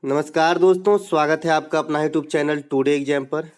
नमस्कार दोस्तों, स्वागत है आपका अपना यूट्यूब चैनल टुडे एग्जाम पर।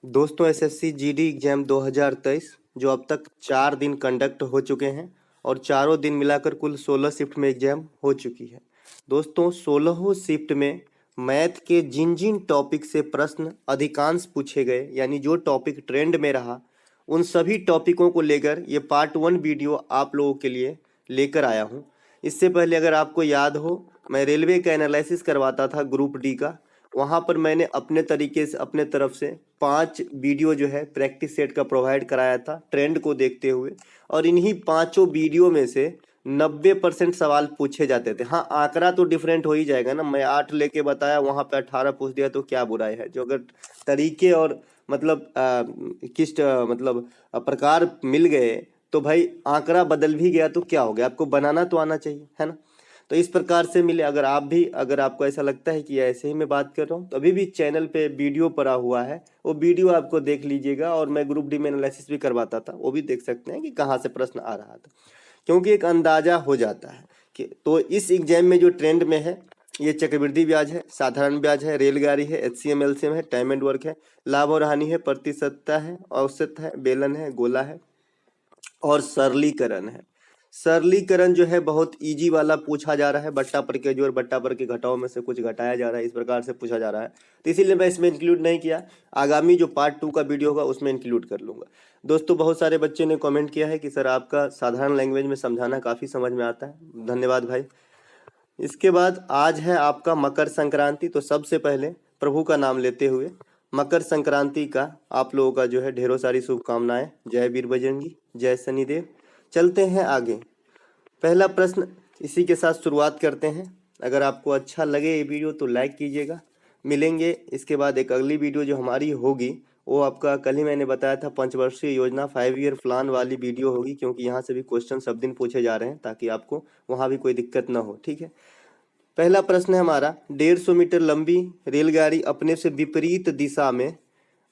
दोस्तों, एसएससी जीडी एग्जाम 2023 जो अब तक 4 दिन कंडक्ट हो चुके हैं और चारों दिन मिलाकर कुल 16 शिफ्ट में एग्जाम हो चुकी है। दोस्तों, 16 शिफ्ट में मैथ के जिन जिन टॉपिक से प्रश्न अधिकांश पूछे गए, यानी जो टॉपिक ट्रेंड में रहा, उन सभी टॉपिकों को लेकर ये पार्ट 1 वीडियो आप लोगों के लिए लेकर आया हूँ। इससे पहले अगर आपको याद हो, मैं रेलवे का एनालिसिस करवाता था ग्रुप डी का। वहाँ पर मैंने अपने तरीके से अपने तरफ से 5 वीडियो जो है प्रैक्टिस सेट का प्रोवाइड कराया था ट्रेंड को देखते हुए, और इन्हीं पांचों वीडियो में से 90% सवाल पूछे जाते थे। हाँ, आंकड़ा तो डिफरेंट हो ही जाएगा ना, मैं 8 लेके बताया, वहाँ पे 18 पूछ दिया तो क्या बुराई है। जो अगर तरीके और मतलब प्रकार मिल गए तो भाई आंकड़ा बदल भी गया तो क्या हो गया, आपको बनाना तो आना चाहिए, है ना। तो इस प्रकार से मिले। अगर आपको ऐसा लगता है कि ऐसे ही मैं बात कर रहा हूँ, तो अभी भी चैनल पे वीडियो पड़ा हुआ है, वो वीडियो आपको देख लीजिएगा। और मैं ग्रुप डी में एनालिसिस भी करवाता था, वो भी देख सकते हैं कि कहाँ से प्रश्न आ रहा था, क्योंकि एक अंदाजा हो जाता है कि तो इस एग्जाम में जो ट्रेंड में है, ये चक्रवृद्धि ब्याज है, साधारण ब्याज है, रेलगाड़ी है, एचसीएम एलसीएम है, टाइम एंड वर्क है, लाभ और हानि है, प्रतिशतता है, औसत है, बेलन है, गोला है और सरलीकरण है। सरलीकरण जो है बहुत इजी वाला पूछा जा रहा है, बट्टा पर के जोड़ बट्टा पर के घटाओ में से कुछ घटाया जा रहा है, इस प्रकार से पूछा जा रहा है। तो इसीलिए मैं इसमें इंक्लूड नहीं किया, आगामी जो पार्ट 2 का वीडियो होगा उसमें इंक्लूड कर लूंगा। दोस्तों, बहुत सारे बच्चे ने कमेंट किया है कि सर आपका साधारण लैंग्वेज में समझाना काफ़ी समझ में आता है, धन्यवाद भाई। इसके बाद आज है आपका मकर संक्रांति, तो सबसे पहले प्रभु का नाम लेते हुए मकर संक्रांति का आप लोगों का जो है ढेरों सारी शुभकामनाएं। जय वीर बजरंगी, जय शनिदेव। चलते हैं आगे। पहला प्रश्न इसी के साथ शुरुआत करते हैं। अगर आपको अच्छा लगे ये वीडियो तो लाइक कीजिएगा। मिलेंगे इसके बाद एक अगली वीडियो जो हमारी होगी, वो आपका कल ही मैंने बताया था पंचवर्षीय योजना 5 ईयर प्लान वाली वीडियो होगी, क्योंकि यहाँ से भी क्वेश्चन सब दिन पूछे जा रहे हैं ताकि आपको वहाँ भी कोई दिक्कत ना हो, ठीक है। पहला प्रश्न है हमारा, 150 मीटर लंबी रेलगाड़ी अपने से विपरीत दिशा में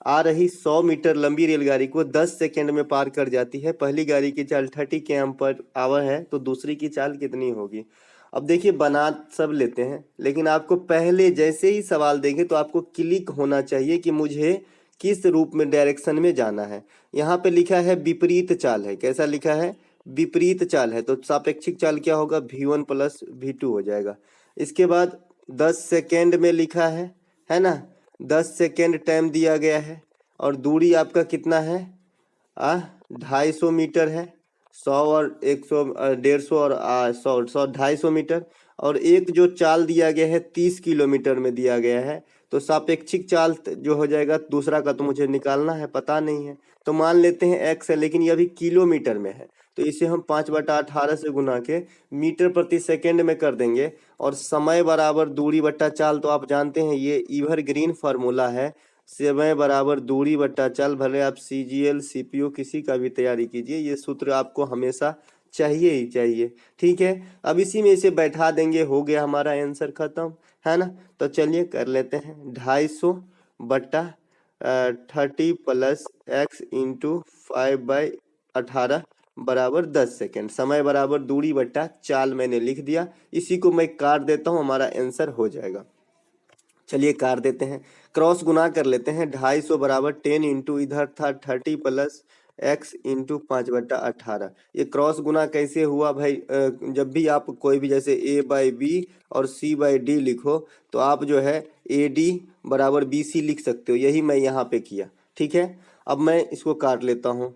आ रही 100 मीटर लंबी रेलगाड़ी को 10 सेकंड में पार कर जाती है। पहली गाड़ी की चाल 30 km/h है, तो दूसरी की चाल कितनी होगी। अब देखिए, बना सब लेते हैं, लेकिन आपको पहले जैसे ही सवाल देंगे तो आपको क्लिक होना चाहिए कि मुझे किस रूप में डायरेक्शन में जाना है। यहाँ पे लिखा है विपरीत चाल है, कैसा लिखा है, विपरीत चाल है, तो सापेक्षिक चाल क्या होगा, v1 + v2 हो जाएगा। इसके बाद 10 सेकेंड में लिखा है ना, 10 सेकेंड टाइम दिया गया है, और दूरी आपका कितना है, 250 मीटर है। 100 और 100, 150 और 100 250 मीटर, और एक जो चाल दिया गया है 30 किलोमीटर में दिया गया है। तो सापेक्षिक चाल जो हो जाएगा, दूसरा का तो मुझे निकालना है, पता नहीं है, तो मान लेते हैं x है, लेकिन ये अभी किलोमीटर में है, तो इसे हम 5/18 से गुना के मीटर प्रति सेकेंड में कर देंगे। और समय बराबर दूरी बट्टा चाल, तो आप जानते हैं ये एवरग्रीन फार्मूला है, समय बराबर दूरी बट्टा चाल। भले आप सीजीएल सीपीयू किसी का भी तैयारी कीजिए, ये सूत्र आपको हमेशा चाहिए ही चाहिए, ठीक है। अब इसी में इसे बैठा देंगे, हो गया हमारा आंसर खत्म, है ना। तो चलिए कर लेते हैं, 250/30 + x × 5/18 बराबर 10 सेकेंड। समय बराबर दूरी बट्टा चाल मैंने लिख दिया, इसी को मैं काट देता हूँ, हमारा आंसर हो जाएगा। चलिए काट देते हैं, क्रॉस गुना कर लेते हैं। 250 बराबर 10 × इधर था 30 + x × 5/18। ये क्रॉस गुना कैसे हुआ भाई, जब भी आप कोई भी जैसे a/b और c/d लिखो, तो आप जो है AD बराबर BC लिख सकते हो, यही मैं यहाँ पे किया, ठीक है। अब मैं इसको काट लेता हूँ,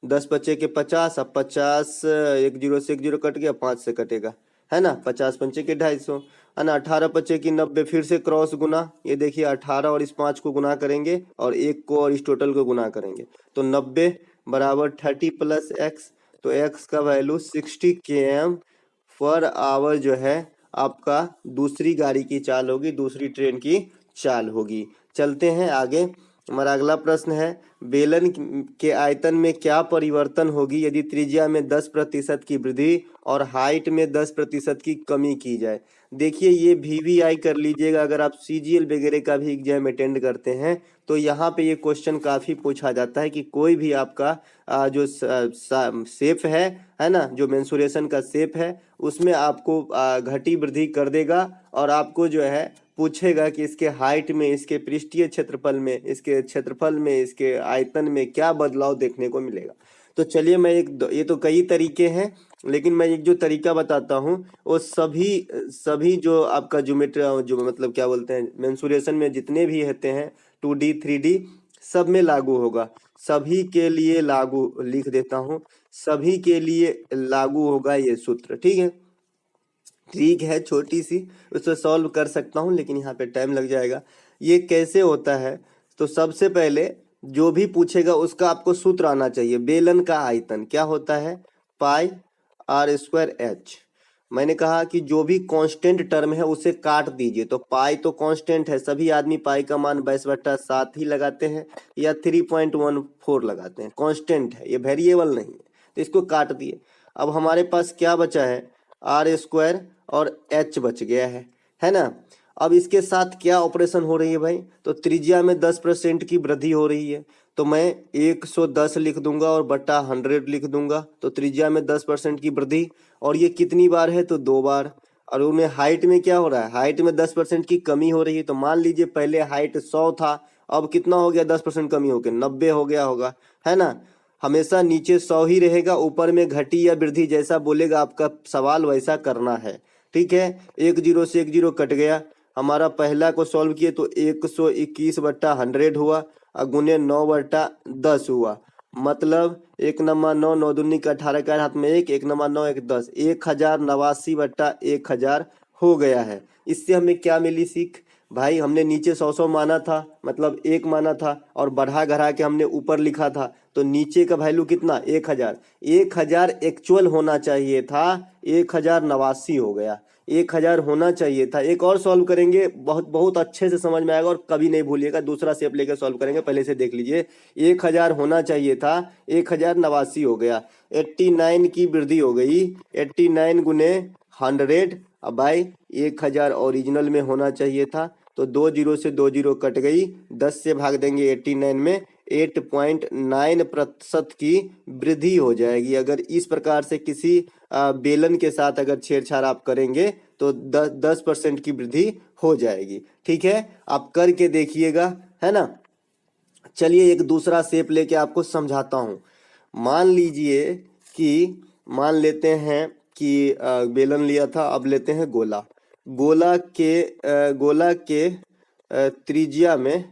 10 बचे के 50, अब 50 एक जीरो से एक जीरो कट गया, 5 से कटेगा, है ना। 50 पंचे के 250, है ना। 18 बचे की 90, फिर से क्रॉस गुना, ये देखिए 18 और इस 5 को गुना करेंगे और 1 को और इस टोटल को गुना करेंगे, तो 90 बराबर 30 + x, तो x का वैल्यू 60 km/h जो है आपका दूसरी गाड़ी की चाल होगी, दूसरी ट्रेन की चाल होगी। चलते हैं आगे, हमारा अगला प्रश्न है, बेलन के आयतन में क्या परिवर्तन होगी यदि त्रिज्या में 10% की वृद्धि और हाइट में 10% की कमी की जाए। देखिए, ये VVI कर लीजिएगा, अगर आप CGL वगैरह का भी एग्जाम अटेंड करते हैं तो यहाँ पे ये क्वेश्चन काफ़ी पूछा जाता है कि कोई भी आपका जो शेप है ना, जो मेंसुरेशन का शेप है, उसमें आपको घटी वृद्धि कर देगा और आपको जो है पूछेगा कि इसके हाइट में, इसके पृष्ठीय क्षेत्रफल में, इसके क्षेत्रफल में, इसके आयतन में क्या बदलाव देखने को मिलेगा। तो चलिए मैं ये तो कई तरीके हैं, लेकिन मैं एक जो तरीका बताता हूँ वो सभी सभी जो आपका ज्योमेट्री जो मतलब क्या बोलते हैं मेंसुरेशन में जितने भी होते हैं 2D 3D सब में लागू होगा। सभी के लिए लागू लिख देता हूँ, सभी के लिए लागू होगा ये सूत्र। ठीक है, ट्रिक है छोटी सी, उससे सॉल्व कर सकता हूँ लेकिन यहाँ पे टाइम लग जाएगा। ये कैसे होता है, तो सबसे पहले जो भी पूछेगा उसका आपको सूत्र आना चाहिए। बेलन का आयतन क्या होता है, पाई आर स्क्वायर एच। मैंने कहा कि जो भी कांस्टेंट टर्म है उसे काट दीजिए। तो पाई तो कांस्टेंट है, सभी आदमी पाई का मान 22/7 ही लगाते हैं या 3.14 लगाते हैं, कांस्टेंट है, ये वेरिएबल नहीं है, तो इसको काट दिए। अब हमारे पास क्या बचा है, आर स्क्वायर और एच बच गया है ना। अब इसके साथ क्या ऑपरेशन हो रही है भाई, तो त्रिज्या में 10% की वृद्धि हो रही है, तो मैं 110 लिख दूंगा और बटा 100 लिख दूंगा। तो त्रिज्या में 10% की वृद्धि, और ये कितनी बार है, तो 2 बार। और उन्हें हाइट में क्या हो रहा है, हाइट में 10% की कमी हो रही है। तो मान लीजिए पहले हाइट 100 था, अब कितना हो गया, 10% कमी होकर 90 हो गया होगा, है ना। हमेशा नीचे 100 ही रहेगा, ऊपर में घटी या वृद्धि जैसा बोलेगा आपका सवाल वैसा करना है। ठीक है, 1 0 से 1 0 कट गया। हमारा पहला को सॉल्व किए तो 121/100 हुआ, और गुने 9/10 हुआ। मतलब 1 नमा 9, 9 दूनी का 18 का हाथ में 1, 1 नमा 9 1 10, 1089/1000 हो गया है। इससे हमें क्या मिली सीख भाई, हमने नीचे 100 माना था, मतलब 1 माना था, और बढ़ा घड़ा के हमने ऊपर लिखा था, तो नीचे का वैल्यू कितना, 1000। 1000 एक्चुअल होना चाहिए था, 1089 हो गया। 1000 होना चाहिए था। एक और सॉल्व करेंगे, बहुत बहुत अच्छे से समझ में आएगा, और कभी नहीं भूलिएगा, दूसरा स्टेप लेकर सॉल्व करेंगे, पहले से देख लीजिए। 1000 होना चाहिए था, 1089 हो गया, 89 की वृद्धि हो गई, 89 गुने 100 बाई 1000 ओरिजिनल में होना चाहिए था। तो 2 0 से 2 0 कट गई, 10 से भाग देंगे 89 में, 8.9% की वृद्धि हो जाएगी। अगर इस प्रकार से किसी बेलन के साथ अगर छेड़छाड़ आप करेंगे तो 10% की वृद्धि हो जाएगी। ठीक है, आप करके देखिएगा, है ना। चलिए एक दूसरा शेप लेके आपको समझाता हूँ। मान लीजिए कि मान लेते हैं कि बेलन लिया था, अब लेते हैं गोला। गोला के त्रिज्या में,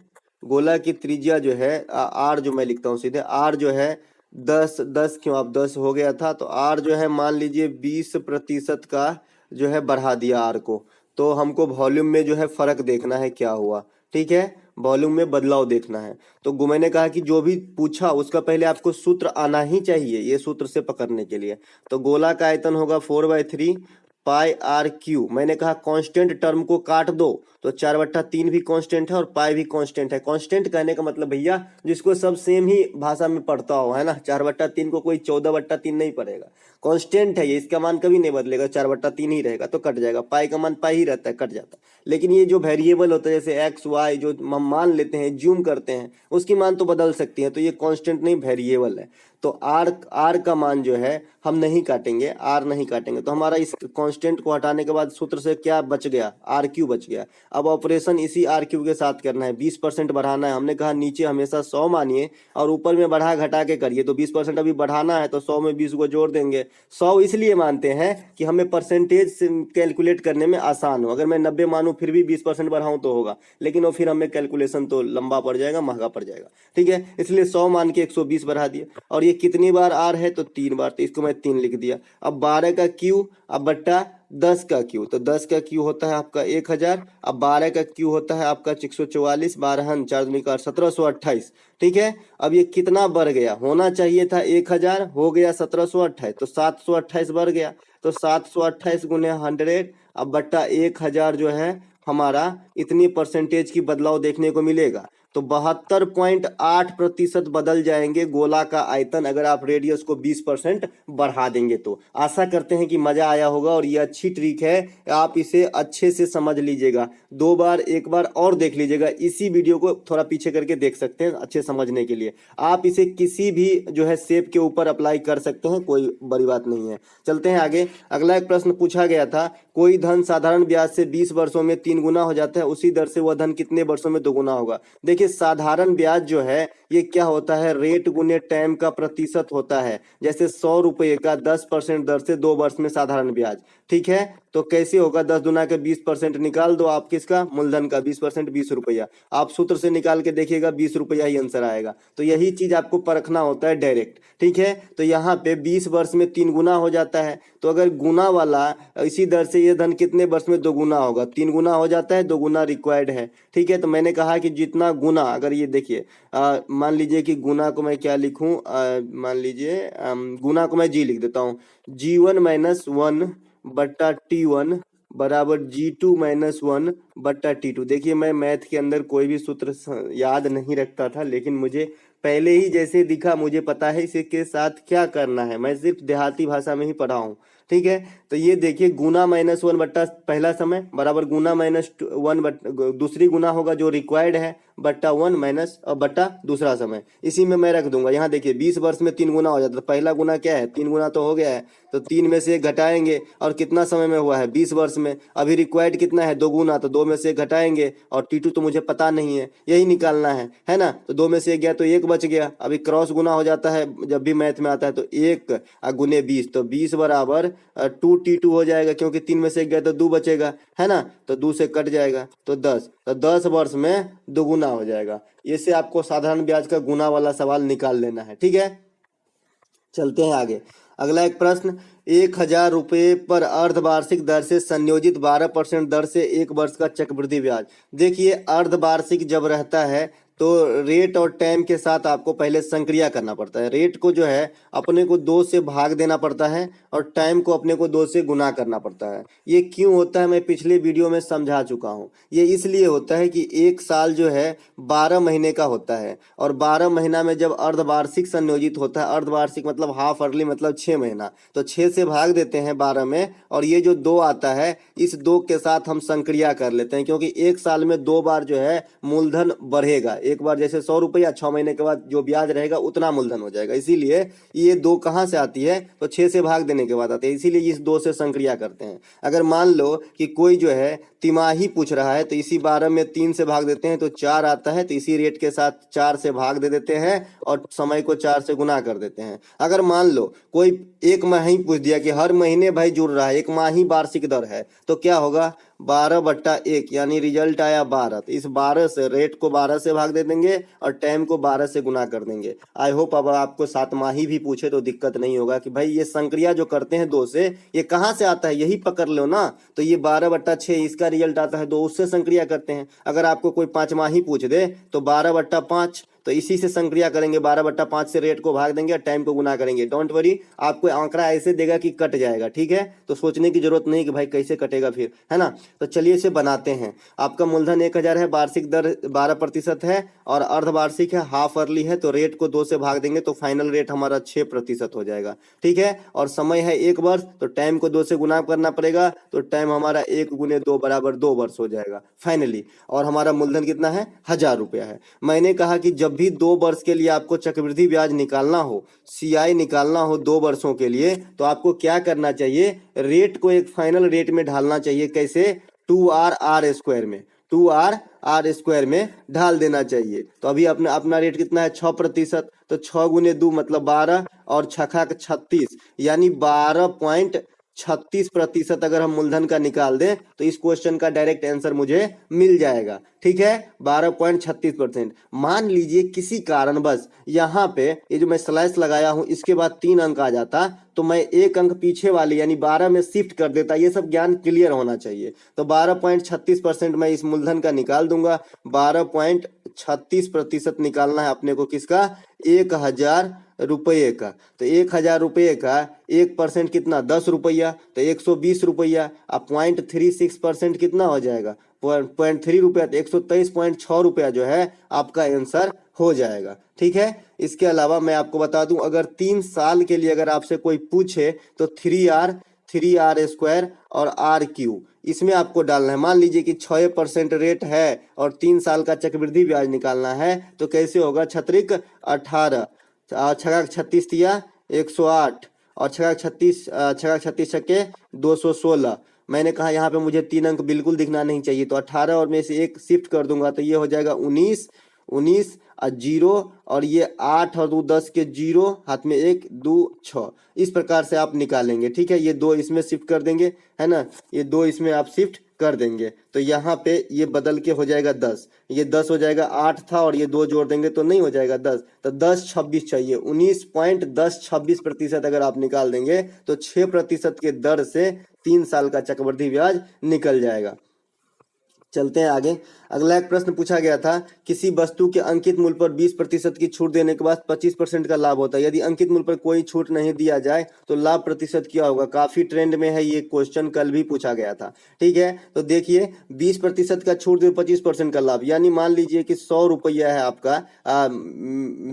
गोला की त्रिज्या जो है आर, जो मैं लिखता हूँ सीधे, आर जो है 10 क्यों, अब 10 हो गया था, तो आर जो है मान लीजिए 20% का जो है बढ़ा दिया आर को। तो हमको वॉल्यूम में जो है फर्क देखना है क्या हुआ। ठीक है, वॉल्यूम में बदलाव देखना है। तो मैंने कहा कि जो भी पूछा उसका पहले आपको सूत्र आना ही चाहिए, ये सूत्र से पकड़ने के लिए। तो गोला का आयतन होगा 4/3 पाई आर क्यू। मैंने कहा कांस्टेंट टर्म को काट दो, तो 4/3 भी कांस्टेंट है और पाई भी कांस्टेंट है। कांस्टेंट कहने का मतलब भैया जिसको सब सेम ही भाषा में पढ़ता हो, है ना। 4/3 को कोई 14/3 नहीं पढ़ेगा, कांस्टेंट है ये, इसका मान कभी नहीं बदलेगा, 4/3 ही रहेगा, तो कट जाएगा। पाई का मान पाई ही रहता है, कट जाता है। लेकिन ये जो वेरिएबल होता है जैसे एक्स वाई, जो हम मान लेते हैं, ज्यूम करते हैं, उसकी मान तो बदल सकती है, तो ये कांस्टेंट नहीं वेरिएबल है। तो आर का मान जो है हम नहीं काटेंगे, आर नहीं काटेंगे। तो हमारा इस कांस्टेंट को हटाने के बाद सूत्र से क्या बच गया, आर क्यू बच गया। अब ऑपरेशन इसी आर क्यू के साथ करना है, 20% बढ़ाना है। हमने कहा नीचे हमेशा 100 मानिए और ऊपर में बढ़ा घटा के करिए, तो 20% अभी बढ़ाना है, तो 100 में 20 को जोड़ देंगे। 100 इसलिए मानते हैं कि हमें परसेंटेज कैलकुलेट करने में आसान हो। अगर मैं 90 मानूं फिर भी 20% बढ़ाऊं तो होगा, लेकिन वो फिर हमें कैलकुलेशन तो लंबा पड़ जाएगा, महंगा पड़ जाएगा। ठीक है, इसलिए 100 मान के 120 बढ़ा दिए। और ये कितनी बार आर है, तो 3 बार, तो इसको मैं 3 लिख दिया। अब 12 का क्यू, अब बट्टा 10 का क्यू, तो 10 का क्यू होता है आपका 1000, अब 12 का क्यू होता है आपका 144, 12 4 दूनी का 1728। ठीक है, अब ये कितना बढ़ गया, होना चाहिए था 1000, हो गया 1728, तो 728 बढ़ गया। तो 728 गुने 100 अब बट्टा 1000 जो है हमारा इतनी परसेंटेज की बदलाव देखने को मिलेगा। तो 72.8% बदल जाएंगे गोला का आयतन, अगर आप रेडियस को 20% बढ़ा देंगे। तो आशा करते हैं कि मजा आया होगा, और ये अच्छी ट्रिक है, आप इसे अच्छे से समझ लीजिएगा। 2 बार, 1 बार और देख लीजिएगा, इसी वीडियो को थोड़ा पीछे करके देख सकते हैं अच्छे समझने के लिए। आप इसे किसी भी जो है शेप के ऊपर अप्लाई कर सकते हैं, कोई बड़ी बात नहीं है। चलते हैं आगे। अगला एक प्रश्न पूछा गया था कोई धन साधारण ब्याज से 20 वर्षों में 3 गुना हो जाता है, उसी दर से वह धन कितने वर्षों में 2 गुना होगा। देखिए साधारण ब्याज जो है ये क्या होता है, रेट गुने टाइम का प्रतिशत होता है। जैसे 100 रुपये का 10% दर से 2 वर्ष में साधारण ब्याज, ठीक है। तो कैसे होगा, 10 दुना के 20% निकाल दो आप, किसका, मूलधन का 20%, 20 रुपया। आप सूत्र से निकाल के देखिएगा 20 रुपया ही आंसर आएगा। तो यही चीज आपको परखना होता है डायरेक्ट, ठीक है। तो यहाँ पे 20 वर्ष में 3 गुना हो जाता है, तो अगर गुना वाला इसी दर से ये धन कितने वर्ष में 2 गुना होगा, 3 गुना हो जाता है, 2 गुना रिक्वायर्ड है, ठीक है। तो मैंने कहा कि जितना गुना, अगर ये देखिए मान लीजिए कि गुना को मैं क्या लिखूं, मान लीजिए गुना को मैं जी लिख देता हूँ, G1 - 1 बट्टा T1 बराबर G2 - 1 बट्टा T2। देखिए मैं मैथ के अंदर कोई भी सूत्र याद नहीं रखता था, लेकिन मुझे पहले ही जैसे दिखा मुझे पता है इसके साथ क्या करना है। मैं सिर्फ देहाती भाषा में ही पढ़ा हूँ, ठीक है। तो ये देखिए गुना -1 बट्टा पहला समय बराबर गुना -1 दूसरी गुना होगा जो रिक्वायर्ड है, बट्टा 1 माइनस और बट्टा दूसरा समय, इसी में मैं रख दूंगा। यहाँ देखिए 20 वर्ष में 3 गुना हो जाता है, तो पहला गुना क्या है, 3 गुना तो हो गया है, तो 3 में से 1 घटाएंगे और कितना समय में हुआ है, 20 वर्ष में। अभी रिक्वायर्ड कितना है, 2 गुना, तो 2 में से 1 घटाएंगे और T2 तो मुझे पता नहीं है, यही निकालना है ना। तो 2 में से 1 गया तो 1 बच गया। अभी क्रॉस गुना हो जाता है जब भी मैथ में आता है, तो 1 गुने 20, तो 20 बराबर 2T2 हो जाएगा, क्योंकि 3 में से 1 गया तो 2 बचेगा, है ना। तो 2 से कट जाएगा तो 10, तो 10 वर्ष में 2 गुना हो जाएगा। इससे आपको साधारण ब्याज का गुना वाला सवाल निकाल लेना है, ठीक है। चलते हैं आगे। अगला एक प्रश्न, 1000 रुपये पर अर्धवार्षिक दर से संयोजित 12% दर से 1 वर्ष का चक्रवृद्धि ब्याज। देखिए अर्धवार्षिक जब रहता है तो रेट और टाइम के साथ आपको पहले संक्रिया करना पड़ता है। रेट को जो है अपने को 2 से भाग देना पड़ता है और टाइम को अपने को 2 से गुना करना पड़ता है। ये क्यों होता है मैं पिछले वीडियो में समझा चुका हूँ। ये इसलिए होता है कि एक साल जो है 12 महीने का होता है, और 12 महीना में जब अर्धवार्षिक संयोजित होता है, अर्धवार्षिक मतलब हाफ अर्ली मतलब 6 महीना, तो 6 से भाग देते हैं 12 में, और ये जो 2 आता है इस 2 के साथ हम संक्रिया कर लेते हैं, क्योंकि एक साल में 2 बार जो है मूलधन बढ़ेगा। एक बार जैसे 100 रुपया, 6 महीने के बाद जो ब्याज रहेगा उतना मूलधन हो जाएगा। इसीलिए ये 2 कहाँ से आती है, तो 6 से भाग देने के बाद आती है, इसीलिए इस 2 से संक्रिया करते हैं। अगर मान लो कि कोई जो है तिमाही पूछ रहा है, तो इसी 12 में 3 से भाग देते हैं तो 4 आता है, तो इसी रेट के साथ 4 से भाग दे देते हैं और समय को 4 से गुना कर देते हैं। अगर मान लो कोई एक माह ही पूछ दिया कि हर महीने भाई जुड़ रहा है, एक माह ही वार्षिक दर है, तो क्या होगा, 12/1, यानी रिजल्ट आया 12। तो इस 12 से रेट को 12 से भाग दे देंगे और टाइम को 12 से गुना कर देंगे। आई होप अब आपको 7 माही भी पूछे तो दिक्कत नहीं होगा कि भाई ये संक्रिया जो करते हैं 2 से, ये कहाँ से आता है, यही पकड़ लो ना। तो ये 12/6 इसका रिजल्ट आता है 2, उससे संक्रिया करते हैं। अगर आपको कोई 5 माही पूछ दे तो 12/5, तो इसी से संक्रिया करेंगे, 12/5 से रेट को भाग देंगे और टाइम को गुना करेंगे। डोंट वरी, आपको आंकड़ा ऐसे देगा कि कट जाएगा, ठीक है। तो सोचने की जरूरत नहीं कि भाई कैसे कटेगा फिर, है ना। तो चलिए इसे बनाते हैं। आपका मूलधन 1000 है, वार्षिक दर 12% है और अर्धवार्षिक है, हाफ अर्ली है, तो रेट को 2 से भाग देंगे तो फाइनल रेट हमारा 6% हो जाएगा, ठीक है। और समय है 1 वर्ष, तो टाइम को 2 से गुना करना पड़ेगा, तो टाइम हमारा 1 गुने 2 बराबर 2 वर्ष हो जाएगा फाइनली। और हमारा मूलधन कितना है, 1000 रुपया है। मैंने कहा कि जब भी 2 वर्ष के लिए आपको चक्रवृद्धि ब्याज निकालना हो, CI निकालना हो 2 वर्षों के लिए, तो आपको क्या करना चाहिए, रेट को एक फाइनल रेट में ढालना चाहिए। कैसे, 2R में 2R में ढाल देना चाहिए। तो अभी अपना रेट कितना है, 6%, तो 6 गुने 2 मतलब 12 और 6 का 36, यानी 12.36% अगर हम मूलधन का निकाल दें तो इस क्वेश्चन का डायरेक्ट आंसर मुझे मिल जाएगा, ठीक है। 12.36%। मान लीजिए किसी कारणवश यहाँ पे ये जो मैं स्लैश लगाया हूं इसके बाद 3 अंक आ जाता, तो मैं 1 अंक पीछे वाले यानी 12 में शिफ्ट कर देता। ये सब ज्ञान क्लियर होना चाहिए। तो 12.36% मैं इस मूलधन का निकाल दूंगा। 12.36% निकालना है अपने को, किसका, 1000 रुपये का। तो 1000 रुपये का 1% कितना, 10 रुपया, तो 120 रुपया। अब 0.36% कितना हो जाएगा, 0.3 रुपया, तो 123.6 रुपया जो है आपका आंसर हो जाएगा, ठीक है। इसके अलावा मैं आपको बता दूं, अगर 3 साल के लिए अगर आपसे कोई पूछे तो 3R² और RQ इसमें आपको डालना है। मान लीजिए कि 6% रेट है और 3 साल का चक्रवृद्धि ब्याज निकालना है, तो कैसे होगा, 18 6 36 108 और 6 36 6 216 मैंने कहा यहाँ पे मुझे 3 अंक बिल्कुल दिखना नहीं चाहिए, तो 18 और में से 1 शिफ्ट कर दूंगा तो ये हो जाएगा 19, 19 और 0, और ये 8 और 2 10 के 0, हाथ में 1 2 6। इस प्रकार से आप निकालेंगे, ठीक है। ये 2 इसमें शिफ्ट कर देंगे, है ना, ये 2 इसमें आप शिफ्ट कर देंगे तो यहाँ पे ये बदल के हो जाएगा 10, ये 10 हो जाएगा, 8 था और ये 2 जोड़ देंगे तो नहीं हो जाएगा 10, तो 10 26 चाहिए। 19.1026% अगर आप निकाल देंगे तो 6% के दर से 3 साल का चक्रवृद्धि ब्याज निकल जाएगा। चलते हैं आगे। अगला एक प्रश्न पूछा गया था, किसी वस्तु के अंकित मूल्य पर 20% की छूट देने के बाद 25% का लाभ होता है, यदि अंकित मूल्य पर कोई छूट नहीं दिया जाए तो लाभ प्रतिशत क्या होगा। काफी ट्रेंड में है ये क्वेश्चन, कल भी पूछा गया था, ठीक है। तो देखिए 20% का छूट दे 25% का लाभ, यानी मान लीजिए कि 100 रुपया है आपका,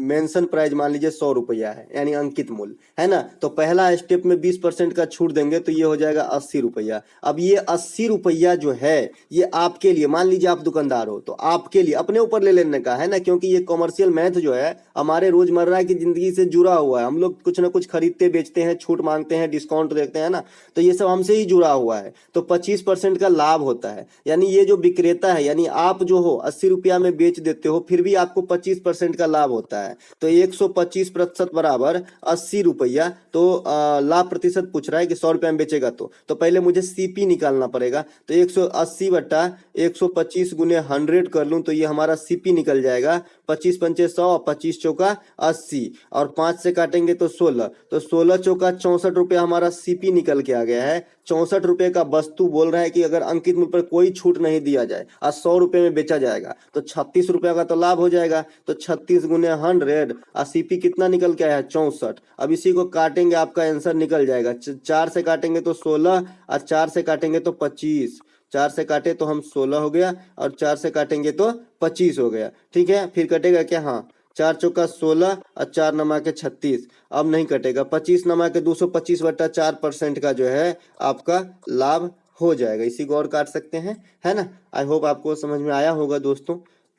मेंशन प्राइस मान लीजिए 100 रुपया है, यानी अंकित मूल्य, है ना। तो पहला स्टेप में 20% का छूट देंगे तो ये हो जाएगा 80 रुपया। अब ये 80 रुपया जो है ये आपके लिए, मान लीजिए आप दुकानदार हो तो आपके लिए अपने ऊपर ले लेने का है ना, क्योंकि ये कॉमर्शियल मैथ जो है हमारे रोजमर्रा की जिंदगी से जुड़ा हुआ है। हम लोग कुछ ना कुछ खरीदते बेचते हैं, छूट मांगते हैं, डिस्काउंट देखते हैं ना, तो ये सब हमसे ही जुड़ा हुआ है। तो 25% का लाभ होता है, यानी ये जो विक्रेता है, यानी आप जो हो 80 रुपया में बेच देते हो, फिर भी आपको 25% का लाभ होता है। तो 125% बराबर 80 रुपया। तो लाभ प्रतिशत पूछ रहा है कि 100 रुपया में बेचेगा तो पहले मुझे सीपी निकालना पड़ेगा। तो 180 बटा 125 गुने 100 कर लूं तो ये हमारा सीपी निकल जाएगा। 25 पंचे 100, 25 चौका 80, और 5 से काटेंगे तो 16, तो 16 चौका 64 रुपया हमारा सीपी निकल के आ गया है। 64 रुपए का वस्तु बोल रहा है कि अगर अंकित मूल्य पर कोई छूट नहीं दिया जाए और 100 रुपए में बेचा जाएगा तो 36 रुपया का तो लाभ हो जाएगा। तो 36 गुने 100 और सीपी कितना निकल के आया है 64। अब इसी को काटेंगे, आपका आंसर निकल जाएगा। 4 से काटेंगे तो 16 और 4 से काटेंगे तो 25। 4 से काटे तो हम 16 हो गया और 4 से काटेंगे तो 25 हो गया, ठीक है। फिर कटेगा क्या, हाँ, 4 चौका 16 और 4 नमा के 36, अब नहीं कटेगा। 25 नमा के 225 बटा 4% का जो है आपका लाभ हो जाएगा। इसी को और काट सकते हैं, है ना। आई होप आपको समझ में आया होगा दोस्तों।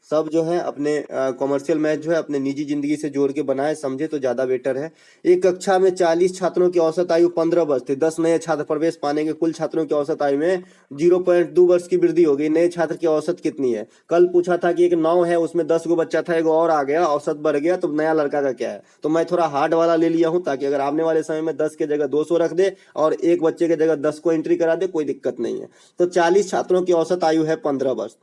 सब जो है अपने कॉमर्शियल मैथ जो है अपने निजी जिंदगी से जोड़ के बनाए, समझे तो ज्यादा बेटर है। एक कक्षा में 40 छात्रों की औसत आयु 15 वर्ष थी। 10 नए छात्र प्रवेश पाने के कुल छात्रों की औसत आयु में 0.2 वर्ष की वृद्धि हो गई। नए छात्र की औसत कितनी है। कल पूछा था कि एक 9 है, उसमें 10 गो बच्चा था, एक और आ गया, औसत बढ़ गया, तो नया लड़का का क्या है। तो मैं थोड़ा हार्ड वाला ले लिया हूं ताकि अगर आने वाले समय में 10 के जगह 200 रख दे और एक बच्चे के जगह 10 को एंट्री करा दे, कोई दिक्कत नहीं है। तो 40 छात्रों की औसत आयु है 15 वर्ष।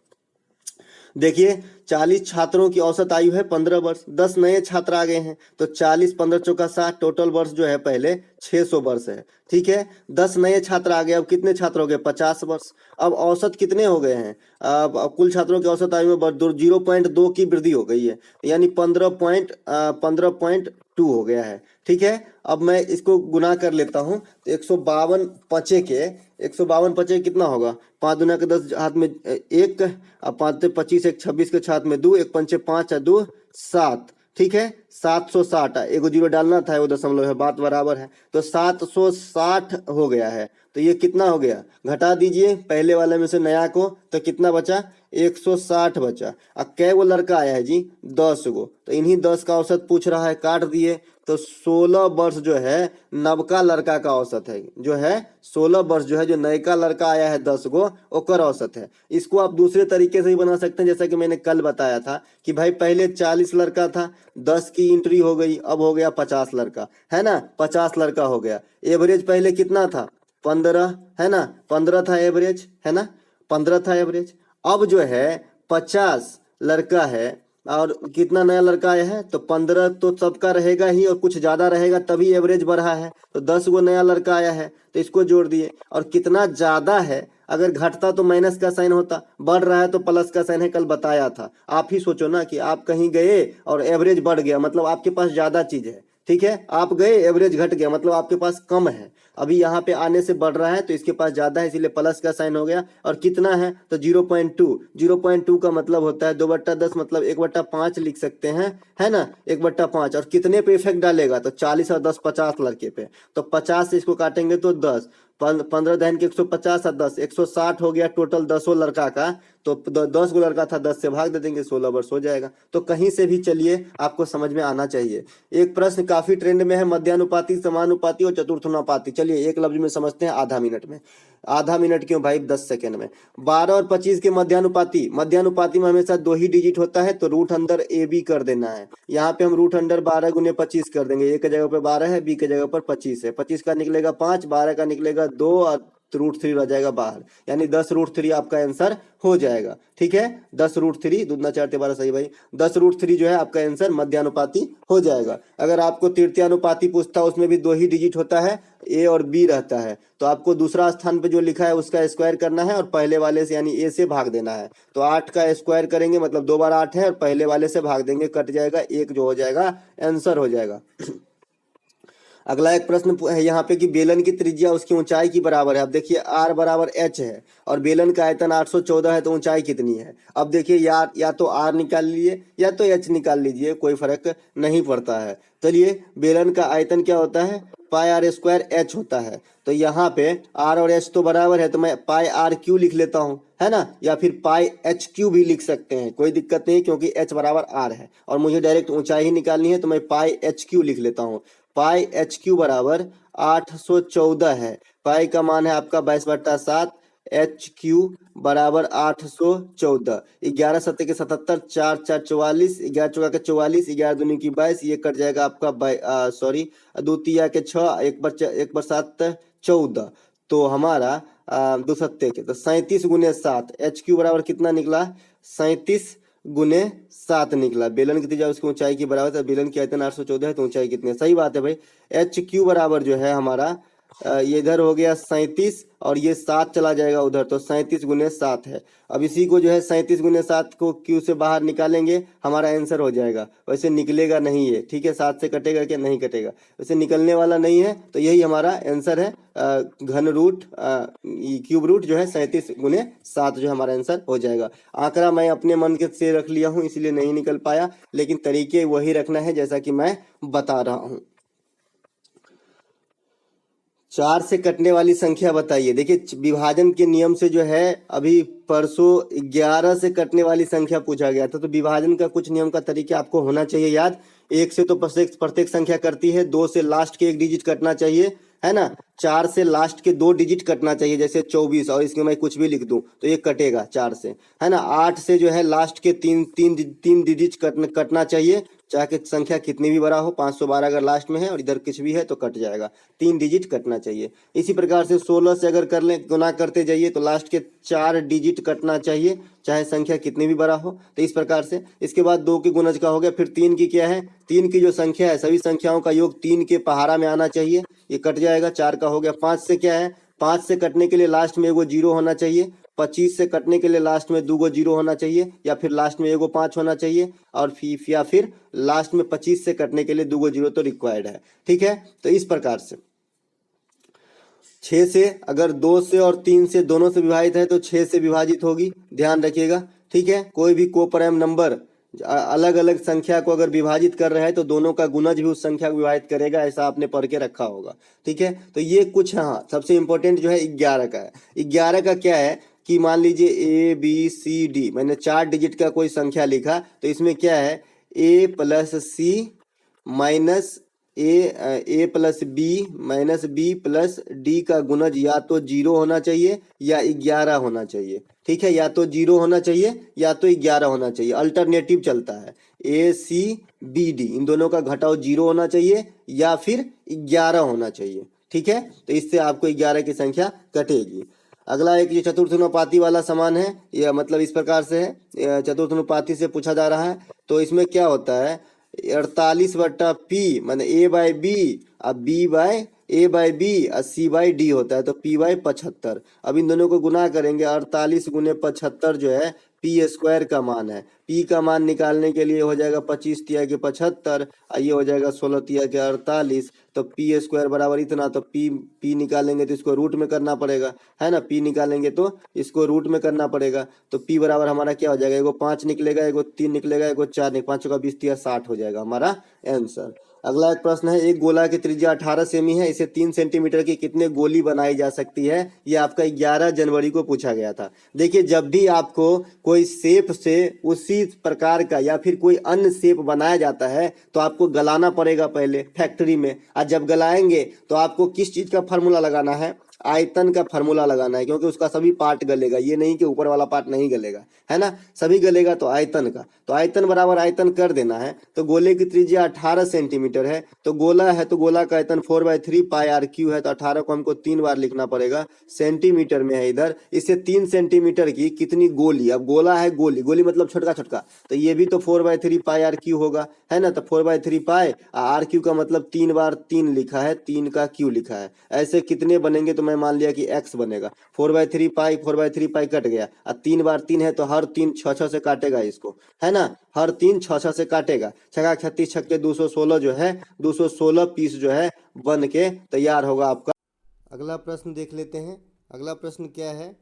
देखिए 40 छात्रों की औसत आयु है 15 वर्ष, 10 नए छात्र आ गए हैं तो 40 15 चौका 60, टोटल वर्ष जो है पहले 600 वर्ष है, ठीक है। 10 नए छात्र आ गए, अब कितने छात्र हो गए 50 वर्ष। अब औसत कितने हो गए हैं, अब कुल छात्रों की औसत आयु में 0.2 की वृद्धि हो गई है, यानी 15.2 हो गया है, ठीक है। अब मैं इसको गुना कर लेता हूं तो 152 पचे के 152 पचे कितना होगा, 5 दूना के 10 हाथ में 1, अब 5 से 25, 1 26 के हाथ में 2, 1 पंचे 5 और 2 7, ठीक है। 760, एगो जीरो डालना था, वो दशमलव है, बात बराबर है। तो 760 हो गया है। तो ये कितना हो गया, घटा दीजिए पहले वाले में से नया को, तो कितना बचा 160 बचा। अब कै गो लड़का आया है जी, 10 गो, तो इन्हीं 10 का औसत पूछ रहा है, काट दिए तो 16 वर्ष जो है नवका लड़का का औसत है, जो है 16 वर्ष जो है जो नयका लड़का आया है 10 गो, ओकर औसत है। इसको आप दूसरे तरीके से ही बना सकते हैं, जैसा कि मैंने कल बताया था कि भाई पहले 40 लड़का था, 10 की एंट्री हो गई, अब हो गया 50 लड़का, है ना, 50 लड़का हो गया। एवरेज पहले कितना था 15, है ना, 15 था एवरेज, है ना, 15 था एवरेज। अब जो है 50 लड़का है और कितना नया लड़का आया है, तो 15 तो सबका रहेगा ही और कुछ ज्यादा रहेगा तभी एवरेज बढ़ा है। तो 10 गो नया लड़का आया है तो इसको जोड़ दिए, और कितना ज्यादा है, अगर घटता तो माइनस का साइन होता, बढ़ रहा है तो प्लस का साइन है, कल बताया था। आप ही सोचो ना कि आप कहीं गए और एवरेज बढ़ गया, मतलब आपके पास ज्यादा चीज है, ठीक है। आप गए एवरेज घट गया, मतलब आपके पास कम है। अभी यहाँ पे आने से बढ़ रहा है तो इसके पास ज्यादा है, इसलिए प्लस का साइन हो गया। और कितना है तो 0.2, 0.2 का मतलब होता है 2/10, मतलब 1/5 लिख सकते हैं, है ना, 1/5। और कितने पे इफेक्ट डालेगा तो 40 और 10 50 लड़के पे, तो 50 से इसको काटेंगे तो 10, 15 दहन के 150 और 10 160 हो गया टोटल 10 लड़का का। तो 10 गो लड़का था, 10 से भाग दे देंगे, 16 वर्ष हो जाएगा। तो कहीं से भी चलिए आपको समझ में आना चाहिए। एक प्रश्न काफी ट्रेंड में है, मध्यानुपाती, समानुपाती और चतुर्थानुपाती। चलिए एक लफ्ज में समझते हैं, आधा मिनट में। आधा मिनट क्यों भाई, 10 सेकेंड में। 12 और 25 के मध्यानुपाती, मध्यानुपाती में हमेशा 2 ही डिजिट होता है, तो रूट अंडर ए बी कर देना है। यहाँ पे हम रूट अंडर 12 गुने 25 कर देंगे। ए के जगह पे 12 है, बी के जगह पर 25 है। 25 का निकलेगा 5, 12 का निकलेगा 2 और √3 रह जाएगा बाहर, यानी 10√3 आपका आंसर हो जाएगा। ठीक है, 10√3, दूना 4 12 सही भाई, 10√3 जो है आपका आंसर मध्यानुपाती हो जाएगा। अगर आपको तृतीयानुपाती पूछता है, उसमें भी 2 ही डिजिट होता है, ए और बी रहता है, तो आपको दूसरा स्थान पे जो लिखा है उसका स्क्वायर करना है और पहले वाले से यानी ए से भाग देना है। तो 8 का स्क्वायर करेंगे, मतलब 2 बार 8 है, और पहले वाले से भाग देंगे, कट जाएगा, 1 जो हो जाएगा आंसर हो जाएगा। अगला एक प्रश्न है यहाँ पे कि बेलन की त्रिज्या उसकी ऊंचाई की बराबर है। अब देखिए r बराबर h है और बेलन का आयतन 814 है, तो ऊंचाई कितनी है। अब देखिए या तो r निकाल लीजिए या तो h निकाल लीजिए, कोई फर्क नहीं पड़ता है। चलिए, बेलन का आयतन क्या होता है, पाई आर स्क्वायर h होता है। तो यहाँ पे r और h तो बराबर है, तो मैं पाई आर क्यू लिख लेता हूँ, है ना, या फिर पाई एच क्यू भी लिख सकते हैं, कोई दिक्कत नहीं, क्योंकि h बराबर r है और मुझे डायरेक्ट ऊंचाई ही निकालनी है, तो मैं पाई एच क्यू लिख लेता हूँ। पाई एच क्यू बराबर 814 है। पाई का मान है आपका 22/7, एच क्यू बराबर 814। 11 सत्ते के 77, 4 4 44, 11 चौका के 44, 11 दूनी की 22, ये कट जाएगा आपका सॉरी, द्वितीया के 6, 1 पर 7 14। तो हमारा 2 सत्ते के तो 37 गुने 7, एच क्यू बराबर कितना निकला, 37 गुने 7 निकला। बेलन की त्रिज्या उसकी ऊंचाई की बराबर है, बेलन की आयतन 814 है, तो ऊंचाई कितनी है, सही बात है भाई। एच क्यू बराबर जो है हमारा ये इधर हो गया 37 और ये 7 चला जाएगा उधर, तो 37 गुने 7 है। अब इसी को जो है 37 गुने 7 को क्यू से बाहर निकालेंगे, हमारा आंसर हो जाएगा। वैसे निकलेगा नहीं है, ठीक है, 7 से कटेगा क्या, नहीं कटेगा, वैसे निकलने वाला नहीं है, तो यही हमारा आंसर है। घन रूट क्यूब रूट जो है 37 गुने 7 जो हमारा आंसर हो जाएगा। आंकड़ा मैं अपने मन के से रख लिया हूँ, इसलिए नहीं निकल पाया, लेकिन तरीके वही रखना है जैसा कि मैं बता रहा हूँ। 4 से कटने वाली संख्या बताइए। देखिए विभाजन के नियम से जो है, अभी परसों 11 से कटने वाली संख्या पूछा गया था, तो विभाजन का कुछ नियम का तरीका आपको होना चाहिए याद। 1 से तो प्रत्येक संख्या करती है, 2 से लास्ट के 1 डिजिट कटना चाहिए, है ना, 4 से लास्ट के 2 डिजिट कटना चाहिए, जैसे 24, और इसमें मैं कुछ भी लिख दूं तो ये कटेगा 4 से, है ना। 8 से जो है लास्ट के 3 डिजिट कटना चाहिए, चाहे संख्या कितनी भी बड़ा हो। 512 अगर लास्ट में है और इधर कुछ भी है तो कट जाएगा, 3 डिजिट कटना चाहिए। इसी प्रकार से 16 से अगर कर लें, गुना करते जाइए, तो लास्ट के 4 डिजिट कटना चाहिए, चाहे संख्या कितनी भी बड़ा हो। तो इस प्रकार से, इसके बाद 2 की गुणज का हो गया, फिर 3 की क्या है, 3 की जो संख्या है, सभी संख्याओं का योग 3 के पहाड़ा में आना चाहिए, ये कट जाएगा, 4 का हो गया। 5 से क्या है, 5 से कटने के लिए लास्ट में एगो 0 होना चाहिए। 25 से कटने के लिए लास्ट में 2 गो 0 होना चाहिए, या फिर लास्ट में एगो 5 होना चाहिए, और या फिर लास्ट में 25 से कटने के लिए 2 गो 0 तो रिक्वायर्ड है, ठीक है। तो इस प्रकार से 6 से अगर 2 से और 3 से दोनों से विभाजित है तो 6 से विभाजित होगी, ध्यान रखिएगा, ठीक है। कोई भी कोप्राइम नंबर अलग अलग संख्या को अगर विभाजित कर रहा है तो दोनों का गुणज भी उस संख्या को विभाजित करेगा, ऐसा आपने पढ़ के रखा होगा, ठीक है। तो ये कुछ, हाँ, सबसे इंपॉर्टेंट जो है 11 का है। 11 का क्या है कि मान लीजिए ABCD, मैंने 4 डिजिट का कोई संख्या लिखा, तो इसमें क्या है, A plus C minus A plus B minus B plus D का गुणज या तो 0 होना चाहिए या 11 होना चाहिए, ठीक है, या तो 0 होना चाहिए या तो 11 होना चाहिए, अल्टरनेटिव चलता है। ACBD इन दोनों का घटाव 0 होना चाहिए या फिर 11 होना चाहिए, ठीक है। तो इससे आपको 11 की संख्या कटेगी। अगला एक ये चतुर्थानुपाती वाला समान है, यह मतलब इस प्रकार से है, चतुर्थानुपाती से पूछा जा रहा है। तो इसमें क्या होता है, 48/P माने A/B अब A/B और C/D होता है, तो P/75। अब इन दोनों को गुना करेंगे, 48 गुने 75 जो है P² का मान है। P का मान निकालने के लिए हो जाएगा 25 तिया के 75, ये हो जाएगा 16 तिया के 48, तो P² बराबर इतना, तो P निकालेंगे तो इसको रूट में करना पड़ेगा, है ना, P निकालेंगे तो इसको रूट में करना पड़ेगा। तो P बराबर हमारा क्या हो जाएगा, एगो 5 निकलेगा, एगो 3 निकलेगा, एगो 4 5 का 20 तिया 60 हो जाएगा हमारा आंसर। अगला एक प्रश्न है, एक गोला की त्रिज्या 18 सेमी है, इसे 3 सेंटीमीटर की कितने गोली बनाई जा सकती है? ये आपका 11 जनवरी को पूछा गया था। देखिए, जब भी आपको कोई शेप से उसी प्रकार का या फिर कोई अन्य शेप बनाया जाता है तो आपको गलाना पड़ेगा पहले फैक्ट्री में, और जब गलाएंगे तो आपको किस चीज का फार्मूला लगाना है? आयतन का फार्मूला लगाना है, क्योंकि उसका सभी पार्ट गलेगा, ये नहीं कि ऊपर वाला पार्ट नहीं गलेगा, है ना, सभी गलेगा तो आयतन का। तो आयतन बराबर आयतन कर देना है। तो गोले की त्रिज्या 18 सेंटीमीटर है, तो गोला है तो गोला का आयतन 4/3 पाई आर क्यू है, तो 18 को हमको 3 बार लिखना पड़ेगा, सेंटीमीटर में है इधर। इससे 3 सेंटीमीटर की कितनी गोली? अब गोला है, गोली गोली मतलब छोटका छोटका, तो ये भी तो 4/3 पाई आर क्यू होगा, है ना। तो 4/3 पाई आर क्यू का मतलब 3 बार 3 लिखा है, 3 का क्यू लिखा है। ऐसे कितने बनेंगे? तो मैं मान लिया कि x बनेगा। 4/3 पाई कट गया, और 3 बार 3 है तो हर 3 6 से काटेगा इसको, है ना, हर 3 6 से काटेगा। छका 36 छक्के 216 जो है, 216 पीस जो है बन के तैयार होगा आपका। अगला प्रश्न देख लेते हैं। अगला प्रश्न क्या है?